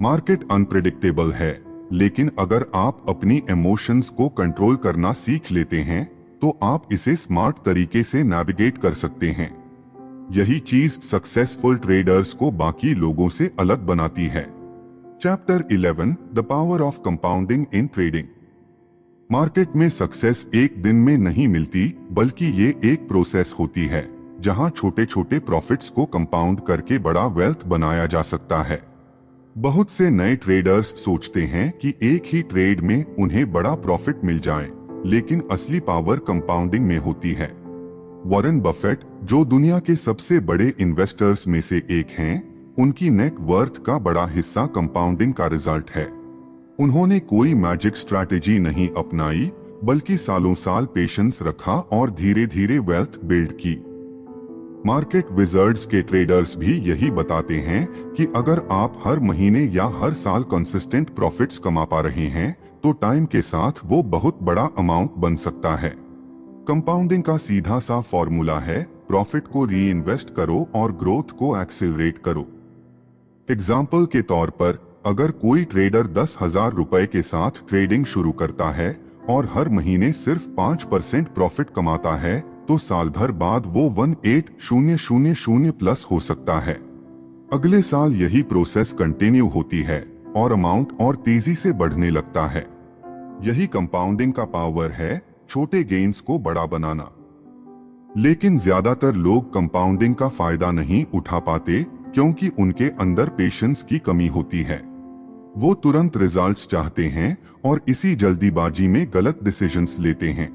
मार्केट अनप्रेडिक्टेबल है, लेकिन अगर आप अपनी इमोशंस को कंट्रोल करना सीख लेते हैं तो आप इसे स्मार्ट तरीके से नेविगेट कर सकते हैं। यही चीज सक्सेसफुल ट्रेडर्स को बाकी लोगों से अलग बनाती है। Chapter 11, the power of compounding in trading. Market में सक्सेस एक दिन में नहीं मिलती, बल्कि ये एक प्रोसेस होती है जहां छोटे छोटे प्रॉफिट्स को कंपाउंड करके बड़ा वेल्थ बनाया जा सकता है। बहुत से नए ट्रेडर्स सोचते हैं कि एक ही ट्रेड में उन्हें बड़ा प्रॉफिट मिल जाए, लेकिन असली पावर कंपाउंडिंग में होती है। वॉरेन बफेट, जो दुनिया के सबसे बड़े इन्वेस्टर्स में से एक हैं, उनकी नेट वर्थ का बड़ा हिस्सा कंपाउंडिंग का रिजल्ट है। उन्होंने कोई मैजिक स्ट्रैटेजी नहीं अपनाई, बल्कि सालों साल पेशेंस रखा और धीरे धीरे वेल्थ बिल्ड की। मार्केट विजर्ड्स के ट्रेडर्स भी यही बताते हैं कि अगर आप हर महीने या हर साल कंसिस्टेंट प्रॉफिट्स कमा पा रहे हैं तो टाइम के साथ वो बहुत बड़ा अमाउंट बन सकता है। कंपाउंडिंग का सीधा सा फॉर्मूला है, प्रॉफिट को री इन्वेस्ट करो और ग्रोथ को एक्सेलरेट करो। एग्जाम्पल के तौर पर, अगर कोई ट्रेडर 10,000 रुपए के साथ ट्रेडिंग शुरू करता है और हर महीने सिर्फ 5% प्रॉफिट कमाता है तो साल भर बाद वो 18,000 प्लस हो सकता है। अगले साल यही प्रोसेस कंटिन्यू होती है और अमाउंट और तेजी से बढ़ने लगता है। यही कंपाउंडिंग का पावर है, छोटे गेन्स को बड़ा बनाना। लेकिन ज्यादातर लोग कंपाउंडिंग का फायदा नहीं उठा पाते क्योंकि उनके अंदर पेशेंस की कमी होती है। वो तुरंत रिजल्ट्स चाहते हैं और इसी जल्दीबाजी में गलत डिसीजंस लेते हैं।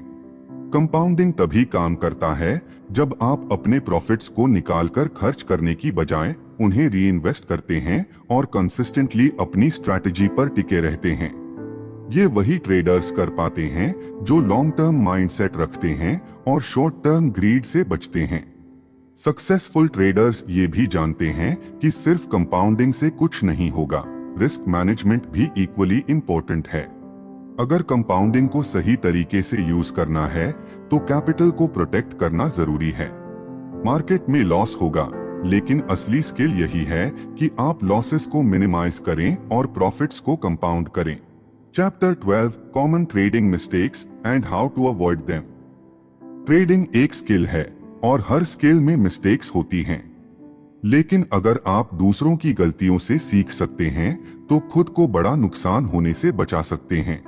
कंपाउंडिंग तभी काम करता है जब आप अपने प्रॉफिट्स को निकालकर खर्च करने की बजाय उन्हें री इन्वेस्ट करते हैं और कंसिस्टेंटली अपनी स्ट्रैटेजी पर टिके रहते हैं। ये वही ट्रेडर्स कर पाते हैं जो लॉन्ग टर्म माइंडसेट रखते हैं और शॉर्ट टर्म ग्रीड से बचते हैं। सक्सेसफुल ट्रेडर्स ये भी जानते हैं कि सिर्फ कंपाउंडिंग से कुछ नहीं होगा, रिस्क मैनेजमेंट भी इक्वली इम्पोर्टेंट है। अगर कंपाउंडिंग को सही तरीके से यूज करना है तो कैपिटल को प्रोटेक्ट करना जरूरी है। मार्केट में लॉस होगा, लेकिन असली स्किल यही है कि आप लॉसेस को मिनिमाइज करें और प्रॉफिट्स को कंपाउंड करें। Chapter 12, common trading mistakes and how to avoid them. Trading एक स्किल है और हर स्किल में मिस्टेक्स होती हैं। लेकिन अगर आप दूसरों की गलतियों से सीख सकते हैं तो खुद को बड़ा नुकसान होने से बचा सकते हैं।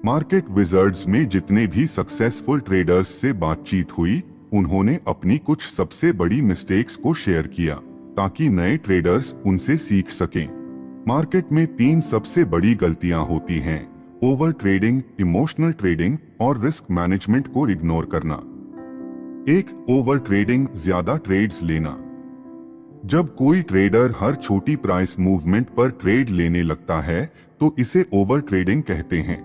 मार्केट विजर्ड्स में जितने भी सक्सेसफुल ट्रेडर्स से बातचीत हुई, उन्होंने अपनी कुछ सबसे बड़ी मिस्टेक्स को शेयर किया ताकि नए ट्रेडर्स उनसे सीख सकें। मार्केट में 3 सबसे बड़ी गलतियां होती हैं: ओवर ट्रेडिंग, इमोशनल ट्रेडिंग और रिस्क मैनेजमेंट को इग्नोर करना। 1. ओवर ट्रेडिंग, ज्यादा ट्रेड्स लेना। जब कोई ट्रेडर हर छोटी प्राइस मूवमेंट पर ट्रेड लेने लगता है तो इसे ओवर ट्रेडिंग कहते हैं।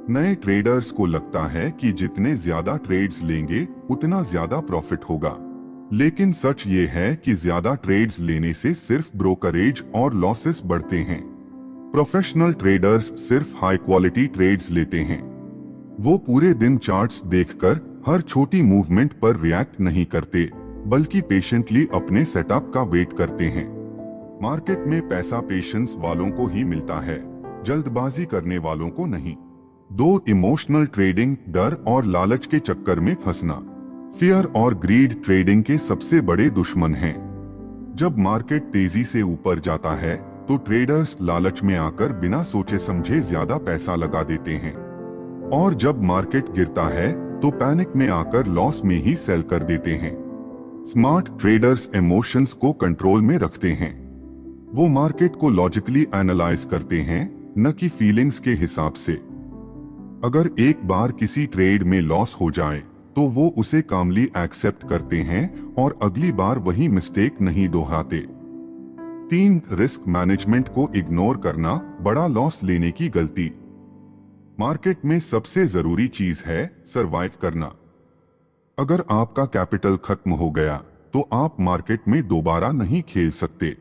नए ट्रेडर्स को लगता है कि जितने ज्यादा ट्रेड्स लेंगे उतना ज्यादा प्रॉफिट होगा, लेकिन सच ये है कि ज्यादा ट्रेड्स लेने से सिर्फ ब्रोकरेज और लॉसेस बढ़ते हैं। प्रोफेशनल ट्रेडर्स सिर्फ हाई क्वालिटी ट्रेड्स लेते हैं। वो पूरे दिन चार्ट्स देखकर हर छोटी मूवमेंट पर रिएक्ट नहीं करते, बल्कि पेशेंटली अपने सेटअप का वेट करते हैं। मार्केट में पैसा पेशेंस वालों को ही मिलता है, जल्दबाजी करने वालों को नहीं। 2. इमोशनल ट्रेडिंग, डर और लालच के चक्कर में फंसना। फियर और ग्रीड ट्रेडिंग के सबसे बड़े दुश्मन हैं। जब मार्केट तेजी से ऊपर जाता है तो ट्रेडर्स लालच में आकर बिना सोचे समझे ज्यादा पैसा लगा देते हैं, और जब मार्केट गिरता है तो पैनिक में आकर लॉस में ही सेल कर देते हैं। स्मार्ट ट्रेडर्स इमोशंस को कंट्रोल में रखते हैं। वो मार्केट को लॉजिकली एनालाइज करते हैं, न कि फीलिंग्स के हिसाब से। अगर एक बार किसी ट्रेड में लॉस हो जाए तो वो उसे कामली एक्सेप्ट करते हैं और अगली बार वही मिस्टेक नहीं दोहराते। 3. रिस्क मैनेजमेंट को इग्नोर करना, बड़ा लॉस लेने की गलती। मार्केट में सबसे जरूरी चीज है सरवाइव करना। अगर आपका कैपिटल खत्म हो गया तो आप मार्केट में दोबारा नहीं खेल सकते।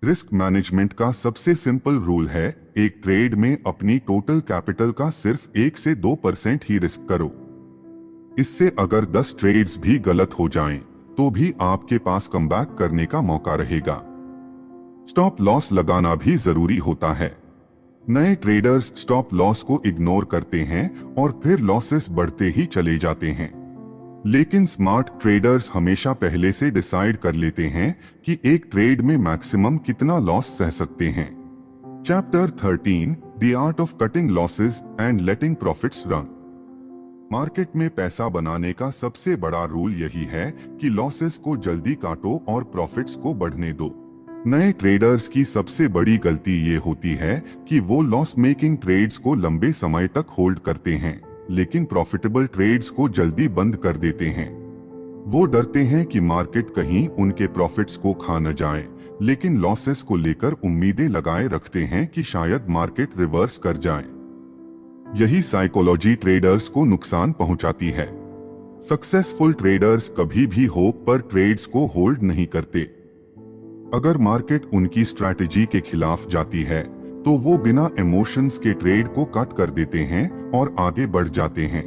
रिस्क मैनेजमेंट का सबसे सिंपल रूल है, एक ट्रेड में अपनी टोटल कैपिटल का सिर्फ 1 से 2% ही रिस्क करो। इससे अगर 10 ट्रेड्स भी गलत हो जाएं, तो भी आपके पास कमबैक करने का मौका रहेगा। स्टॉप लॉस लगाना भी जरूरी होता है। नए ट्रेडर्स स्टॉप लॉस को इग्नोर करते हैं और फिर लॉसेस बढ़ते ही चले जाते हैं। लेकिन स्मार्ट ट्रेडर्स हमेशा पहले से डिसाइड कर लेते हैं कि एक ट्रेड में मैक्सिमम कितना लॉस सह सकते हैं। Chapter 13, the art of cutting losses and letting profits run. Market में पैसा बनाने का सबसे बड़ा रूल यही है कि लॉसेस को जल्दी काटो और प्रॉफिट्स को बढ़ने दो। नए ट्रेडर्स की सबसे बड़ी गलती ये होती है कि वो लॉस मेकिंग ट्रेड्स को लंबे समय तक होल्ड करते हैं, लेकिन प्रॉफिटेबल ट्रेड्स को जल्दी बंद कर देते हैं। वो डरते हैं कि मार्केट कहीं उनके प्रॉफिट्स को खा न जाए, लेकिन लॉसेस को लेकर उम्मीदें लगाए रखते हैं कि शायद मार्केट रिवर्स कर जाए। यही साइकोलॉजी ट्रेडर्स को नुकसान पहुंचाती है। सक्सेसफुल ट्रेडर्स कभी भी होप पर ट्रेड्स को होल्ड नहीं करते। अगर मार्केट उनकी स्ट्रैटेजी के खिलाफ जाती है तो वो बिना इमोशंस के ट्रेड को कट कर देते हैं और आगे बढ़ जाते हैं।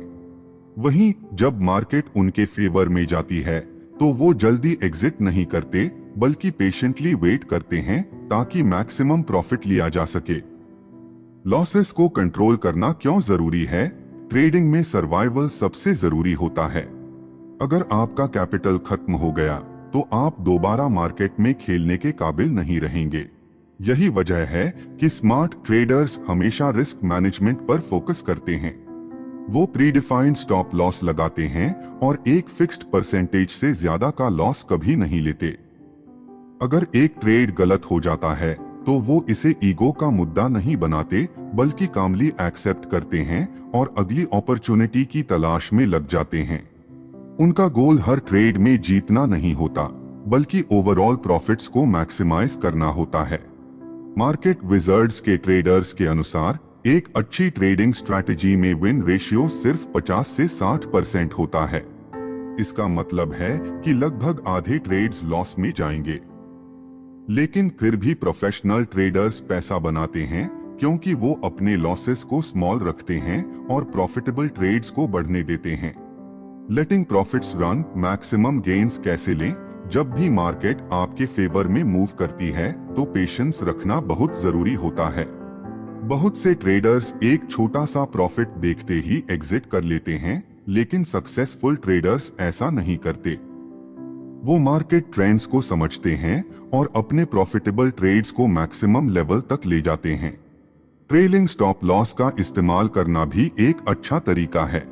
वहीं जब मार्केट उनके फेवर में जाती है तो वो जल्दी एग्जिट नहीं करते, बल्कि पेशेंटली वेट करते हैं ताकि मैक्सिमम प्रॉफिट लिया जा सके। लॉसेस को कंट्रोल करना क्यों जरूरी है? ट्रेडिंग में सर्वाइवल सबसे जरूरी होता है। अगर आपका कैपिटल खत्म हो गया तो आप दोबारा मार्केट में खेलने के काबिल नहीं रहेंगे। यही वजह है कि स्मार्ट ट्रेडर्स हमेशा रिस्क मैनेजमेंट पर फोकस करते हैं। वो प्रीडिफाइंड स्टॉप लॉस लगाते हैं और एक फिक्स्ड परसेंटेज से ज्यादा का लॉस कभी नहीं लेते। अगर एक ट्रेड गलत हो जाता है तो वो इसे ईगो का मुद्दा नहीं बनाते, बल्कि कामली एक्सेप्ट करते हैं और अगली अपॉर्चुनिटी की तलाश में लग जाते हैं। उनका गोल हर ट्रेड में जीतना नहीं होता, बल्कि ओवरऑल प्रॉफिट्स को मैक्सिमाइज करना होता है। मार्केट विजर्ड्स के ट्रेडर्स के अनुसार एक अच्छी ट्रेडिंग स्ट्रैटेजी में विन रेशियो सिर्फ 50 से 60% होता है। इसका मतलब है कि लगभग आधे ट्रेड्स लॉस में जाएंगे। लेकिन फिर भी प्रोफेशनल ट्रेडर्स पैसा बनाते हैं क्योंकि वो अपने लॉसेस को स्मॉल रखते हैं और प्रॉफिटेबल ट्रेड्स को बढ़ने देते हैं। लेटिंग प्रॉफिट्स रन, मैक्सिमम गेन्स कैसे लें? जब भी मार्केट आपके फेवर में मूव करती है तो पेशेंस रखना बहुत जरूरी होता है। बहुत से ट्रेडर्स एक छोटा सा प्रॉफिट देखते ही एग्जिट कर लेते हैं, लेकिन सक्सेसफुल ट्रेडर्स ऐसा नहीं करते। वो मार्केट ट्रेंड्स को समझते हैं और अपने प्रॉफिटेबल ट्रेड्स को मैक्सिमम लेवल तक ले जाते हैं। ट्रेलिंग स्टॉप लॉस का इस्तेमाल करना भी एक अच्छा तरीका है।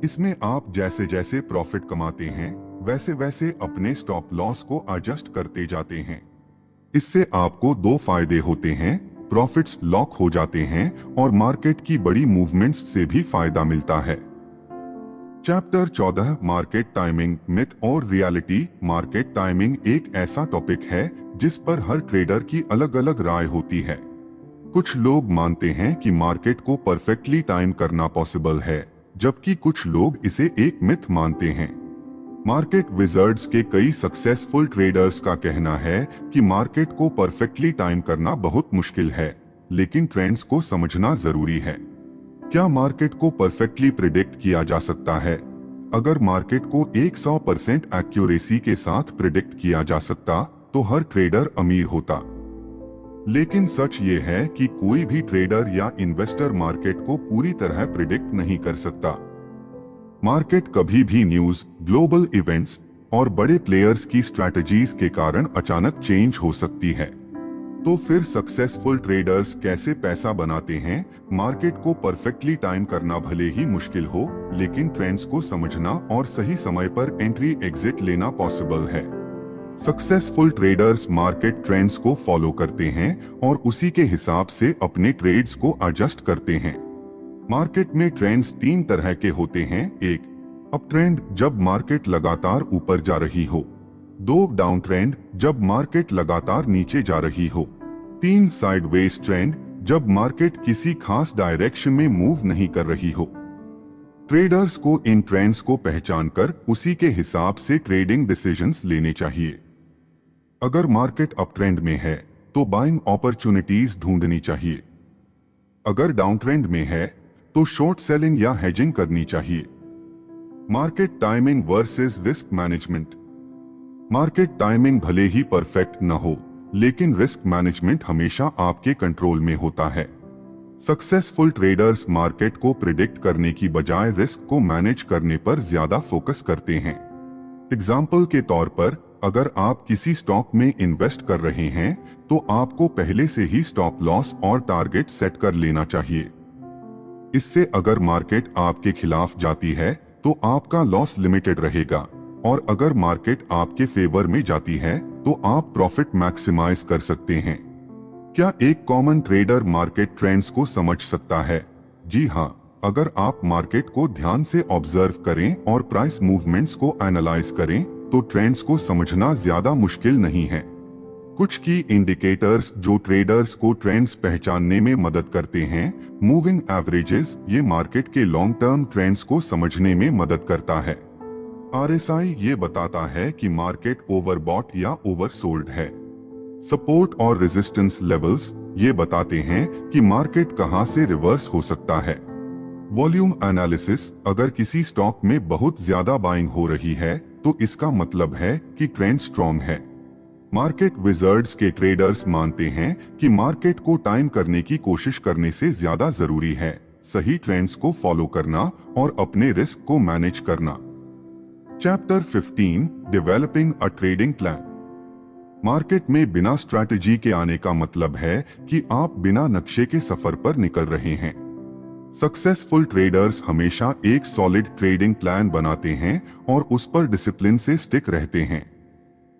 इसमें आप जैसे जैसे प्रॉफिट कमाते हैं वैसे वैसे अपने स्टॉप लॉस को एडजस्ट करते जाते हैं। इससे आपको दो फायदे होते हैं, प्रॉफिट्स लॉक हो जाते हैं और मार्केट की बड़ी मूवमेंट्स से भी फायदा मिलता है। चैप्टर 14, मार्केट टाइमिंग, मिथ और रियलिटी। मार्केट टाइमिंग एक ऐसा टॉपिक है जिस पर हर ट्रेडर की अलग अलग राय होती है। कुछ लोग मानते हैं कि मार्केट को परफेक्टली टाइम करना पॉसिबल है, जबकि कुछ लोग इसे एक मिथ मानते हैं। मार्केट विजर्ड्स के कई सक्सेसफुल ट्रेडर्स का कहना है कि मार्केट को परफेक्टली टाइम करना बहुत मुश्किल है, लेकिन ट्रेंड्स को समझना जरूरी है। क्या मार्केट को परफेक्टली प्रिडिक्ट किया जा सकता है? अगर मार्केट को 100% एक्यूरेसी के साथ प्रिडिक्ट किया जा सकता तो हर ट्रेडर अमीर होता। लेकिन सच ये है कि कोई भी ट्रेडर या इन्वेस्टर मार्केट को पूरी तरह प्रिडिक्ट नहीं कर सकता। मार्केट कभी भी न्यूज, ग्लोबल इवेंट्स और बड़े प्लेयर्स की स्ट्रैटेजीज के कारण अचानक चेंज हो सकती है। तो फिर सक्सेसफुल ट्रेडर्स कैसे पैसा बनाते हैं? मार्केट को परफेक्टली टाइम करना भले ही मुश्किल हो, लेकिन ट्रेंड्स को समझना और सही समय पर एंट्री एग्जिट लेना पॉसिबल है। सक्सेसफुल ट्रेडर्स मार्केट ट्रेंड्स को फॉलो करते हैं और उसी के हिसाब से अपने ट्रेड्स को एडजस्ट करते हैं। मार्केट में ट्रेंड्स 3 तरह के होते हैं। 1, अप ट्रेंड, जब मार्केट लगातार ऊपर जा रही हो। 2, डाउन ट्रेंड, जब मार्केट लगातार नीचे जा रही हो। 3, साइडवेज ट्रेंड, जब मार्केट किसी खास डायरेक्शन में मूव नहीं कर रही हो। ट्रेडर्स को इन ट्रेंड्स को पहचानकर उसी के हिसाब से ट्रेडिंग डिसीजंस लेने चाहिए। अगर मार्केट अप ट्रेंड में है तो बाइंग अपॉर्चुनिटीज ढूंढनी चाहिए। अगर डाउन ट्रेंड में है तो शॉर्ट सेलिंग या हेजिंग करनी चाहिए। Market timing versus risk management. Market timing भले ही परफेक्ट न हो, लेकिन रिस्क मैनेजमेंट हमेशा आपके कंट्रोल में होता है। सक्सेसफुल ट्रेडर्स मार्केट को प्रिडिक्ट करने की बजाय रिस्क को मैनेज करने पर ज्यादा फोकस करते हैं। एग्जाम्पल के तौर पर, अगर आप किसी स्टॉक में इन्वेस्ट कर रहे हैं तो आपको पहले से ही स्टॉप लॉस और टारगेट सेट कर लेना चाहिए। इससे अगर मार्केट आपके खिलाफ जाती है तो आपका लॉस लिमिटेड रहेगा, और अगर मार्केट आपके फेवर में जाती है तो आप प्रॉफिट मैक्सिमाइज कर सकते हैं। क्या एक कॉमन ट्रेडर मार्केट ट्रेंड्स को समझ सकता है? जी हाँ, अगर आप मार्केट को ध्यान से ऑब्जर्व करें और प्राइस मूवमेंट्स को एनालाइज करें तो ट्रेंड्स को समझना ज्यादा मुश्किल नहीं है। कुछ की इंडिकेटर्स जो ट्रेडर्स को ट्रेंड्स पहचानने में मदद करते हैं। मूविंग एवरेजेस, ये मार्केट के लॉन्ग टर्म ट्रेंड्स को समझने में मदद करता है। RSI ये बताता है कि मार्केट ओवरबॉट या ओवरसोल्ड है। सपोर्ट और रेजिस्टेंस लेवल्स ये बताते हैं कि मार्केट कहां से रिवर्स हो सकता है। वॉल्यूम एनालिसिस, अगर किसी स्टॉक में बहुत ज्यादा बाइंग हो रही है तो इसका मतलब है कि ट्रेंड स्ट्रॉन्ग है। मार्केट विजर्ड्स के ट्रेडर्स मानते हैं कि मार्केट को टाइम करने की कोशिश करने से ज्यादा जरूरी है सही ट्रेंड्स को फॉलो करना और अपने रिस्क को मैनेज करना। चैप्टर 15, डेवलपिंग अ ट्रेडिंग प्लान। मार्केट में बिना स्ट्रैटेजी के आने का मतलब है कि आप बिना नक्शे के सफर पर निकल रहे हैं। सक्सेसफुल ट्रेडर्स हमेशा एक सॉलिड ट्रेडिंग प्लान बनाते हैं और उस पर डिसिप्लिन से स्टिक रहते हैं।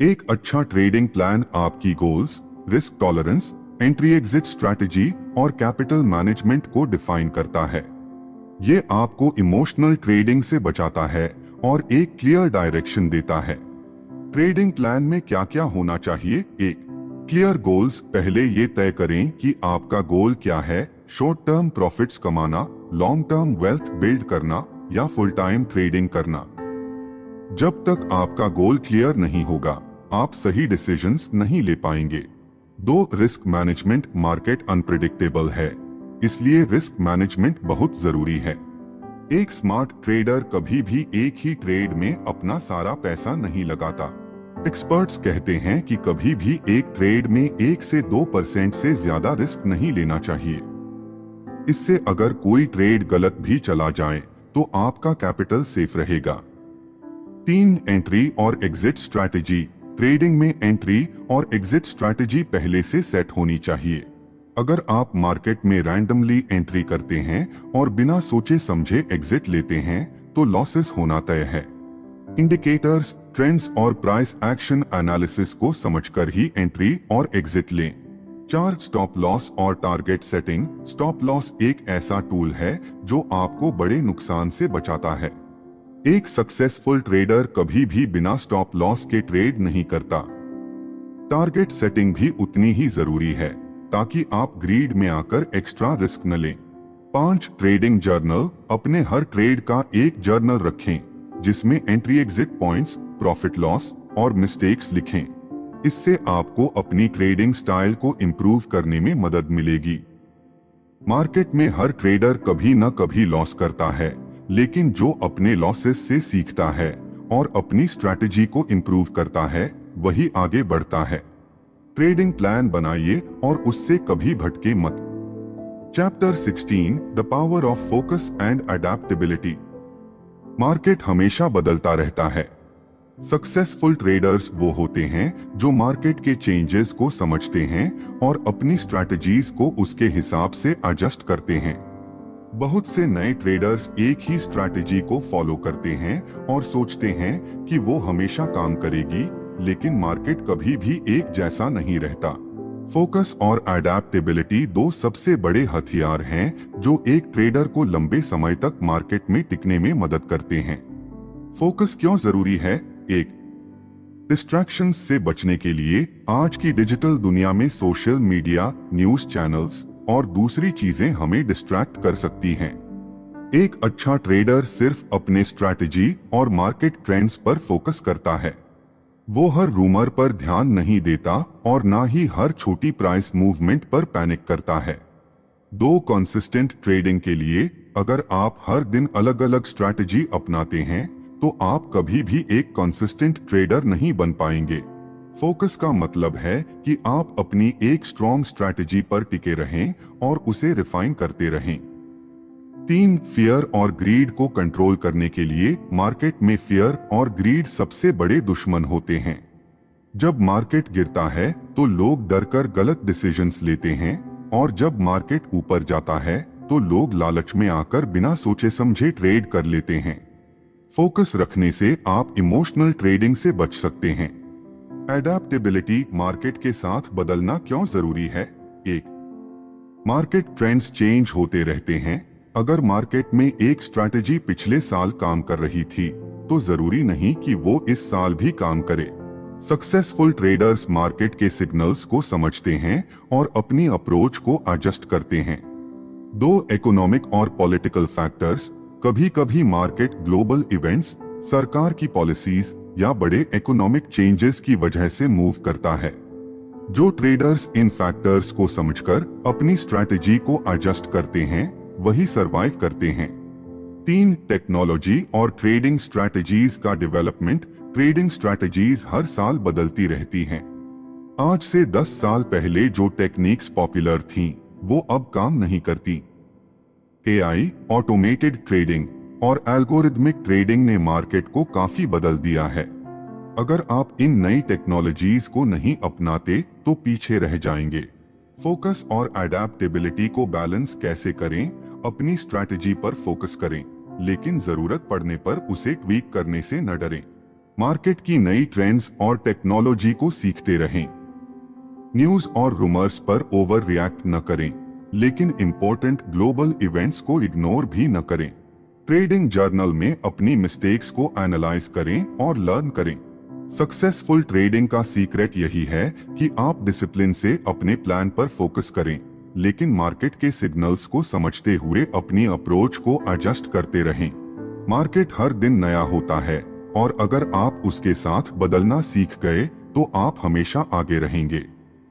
एक अच्छा ट्रेडिंग प्लान आपकी goals, risk tolerance, entry exit strategy और कैपिटल मैनेजमेंट को डिफाइन करता है। ये आपको इमोशनल ट्रेडिंग से बचाता है और एक क्लियर डायरेक्शन देता है। ट्रेडिंग प्लान में क्या क्या होना चाहिए? एक, क्लियर गोल्स। पहले ये तय करें कि आपका गोल क्या है। शॉर्ट टर्म प्रॉफिट्स कमाना, लॉन्ग टर्म वेल्थ बिल्ड करना या फुल टाइम ट्रेडिंग करना। जब तक आपका गोल क्लियर नहीं होगा, आप सही डिसीजंस नहीं ले पाएंगे। 2, रिस्क मैनेजमेंट। मार्केट अनप्रेडिक्टेबल है, इसलिए रिस्क मैनेजमेंट बहुत जरूरी है। एक स्मार्ट ट्रेडर कभी भी एक ही ट्रेड में अपना सारा पैसा नहीं लगाता। एक्सपर्ट्स कहते हैं कि कभी भी एक ट्रेड में 1 से 2% से ज्यादा रिस्क नहीं लेना चाहिए। इससे अगर कोई ट्रेड गलत भी चला जाए तो आपका कैपिटल सेफ रहेगा। 3, एंट्री और एग्जिट स्ट्रैटेजी। ट्रेडिंग में एंट्री और एग्जिट स्ट्रैटेजी पहले से सेट होनी चाहिए। अगर आप मार्केट में रैंडमली एंट्री करते हैं और बिना सोचे समझे एग्जिट लेते हैं तो लॉसेस होना तय है। इंडिकेटर्स, ट्रेंड्स और प्राइस एक्शन एनालिसिस को समझकर ही एंट्री और एग्जिट लें। 4, स्टॉप लॉस और टारगेट सेटिंग। स्टॉप लॉस एक ऐसा टूल है जो आपको बड़े नुकसान से बचाता है। एक सक्सेसफुल ट्रेडर कभी भी बिना स्टॉप लॉस के ट्रेड नहीं करता। टारगेट सेटिंग भी उतनी ही जरूरी है ताकि आप ग्रीड में आकर एक्स्ट्रा रिस्क न लें। 5, ट्रेडिंग जर्नल। अपने हर ट्रेड का एक जर्नल रखें जिसमें entry exit points, profit loss और मिस्टेक्स लिखें। इससे आपको अपनी ट्रेडिंग स्टाइल को इम्प्रूव करने में मदद मिलेगी। मार्केट में हर ट्रेडर कभी न कभी लॉस करता है, लेकिन जो अपने लॉसेस से सीखता है और अपनी स्ट्रैटेजी को इम्प्रूव करता है वही आगे बढ़ता है। ट्रेडिंग प्लान बनाइए और उससे कभी भटके मत। Chapter 16, the power of focus and adaptability. Market हमेशा बदलता रहता है। सक्सेसफुल ट्रेडर्स वो होते हैं जो मार्केट के चेंजेस को समझते हैं और अपनी स्ट्रैटेजीज को उसके हिसाब से एडजस्ट करते हैं। बहुत से नए ट्रेडर्स एक ही स्ट्रैटेजी को फॉलो करते हैं और सोचते हैं कि वो हमेशा काम करेगी, लेकिन मार्केट कभी भी एक जैसा नहीं रहता। फोकस और अडैप्टेबिलिटी 2 सबसे बड़े हथियार हैं जो एक ट्रेडर को लंबे समय तक मार्केट में टिकने में मदद करते हैं। फोकस क्यों जरूरी है? 1, डिस्ट्रैक्शंस से बचने के लिए। आज की डिजिटल दुनिया में सोशल मीडिया, न्यूज चैनल्स, और दूसरी चीजें हमें डिस्ट्रैक्ट कर सकती हैं। एक अच्छा ट्रेडर सिर्फ अपने स्ट्रैटेजी और मार्केट ट्रेंड्स पर फोकस करता है। वो हर रूमर पर ध्यान नहीं देता और ना ही हर छोटी प्राइस मूवमेंट पर पैनिक करता है। दो कंसिस्टेंट ट्रेडिंग के लिए अगर आप हर दिन अलग अलग स्ट्रैटेजी अपनाते हैं तो आप कभी भी एक कंसिस्टेंट ट्रेडर नहीं बन पाएंगे। फोकस का मतलब है कि आप अपनी एक स्ट्रॉन्ग स्ट्रैटेजी पर टिके रहें और उसे रिफाइन करते रहें। 3, फियर और ग्रीड को कंट्रोल करने के लिए मार्केट में फियर और ग्रीड सबसे बड़े दुश्मन होते हैं। जब मार्केट गिरता है तो लोग डरकर गलत डिसीजंस लेते हैं और जब मार्केट ऊपर जाता है तो लोग लालच में आकर बिना सोचे समझे ट्रेड कर लेते हैं। फोकस रखने से आप इमोशनल ट्रेडिंग से बच सकते हैं। एडेप्टेबिलिटी, मार्केट के साथ बदलना क्यों जरूरी है? 1, मार्केट ट्रेंड्स चेंज होते रहते हैं। अगर मार्केट में एक स्ट्रैटेजी पिछले साल काम कर रही थी तो जरूरी नहीं कि वो इस साल भी काम करे। सक्सेसफुल ट्रेडर्स मार्केट के सिग्नल्स को समझते हैं और अपनी अप्रोच को एडजस्ट करते हैं। 2, इकोनॉमिक और पॉलिटिकल फैक्टर्स, कभी कभी मार्केट ग्लोबल इवेंट्स, सरकार की पॉलिसीज या बड़े इकोनॉमिक चेंजेस की वजह से मूव करता है। जो ट्रेडर्स इन फैक्टर्स को समझकर अपनी स्ट्रैटेजी को एडजस्ट करते हैं वही सरवाइव करते हैं। 3, टेक्नोलॉजी और ट्रेडिंग स्ट्रैटेजीज का डेवलपमेंट। ट्रेडिंग स्ट्रैटेजीज हर साल बदलती रहती हैं। आज से 10 साल पहले जो टेक्निक्स पॉपुलर थीं, वो अब काम नहीं करती। एआई, ऑटोमेटेड ट्रेडिंग और एल्गोरिदमिक ट्रेडिंग ने मार्केट को काफी बदल दिया है। अगर आप इन नई टेक्नोलॉजीज को नहीं अपनाते तो पीछे रह जाएंगे। फोकस और अडेप्टेबिलिटी को बैलेंस कैसे करें? अपनी स्ट्रैटेजी पर फोकस करें, लेकिन जरूरत पड़ने पर उसे ट्वीक करने से न डरें। मार्केट की नई ट्रेंड्स और टेक्नोलॉजी को सीखते रहें। न्यूज और रूमर्स पर ओवर रिएक्ट न करें, लेकिन इंपॉर्टेंट ग्लोबल इवेंट्स को इग्नोर भी न करें। ट्रेडिंग जर्नल में अपनी मिस्टेक्स को एनालाइज करें और लर्न करें। सक्सेसफुल ट्रेडिंग का सीक्रेट यही है कि आप डिसिप्लिन से अपने प्लान पर फोकस करें, लेकिन मार्केट के सिग्नल्स को समझते हुए अपनी अप्रोच को एडजस्ट करते रहें। मार्केट हर दिन नया होता है और अगर आप उसके साथ बदलना सीख गए तो आप हमेशा आगे रहेंगे।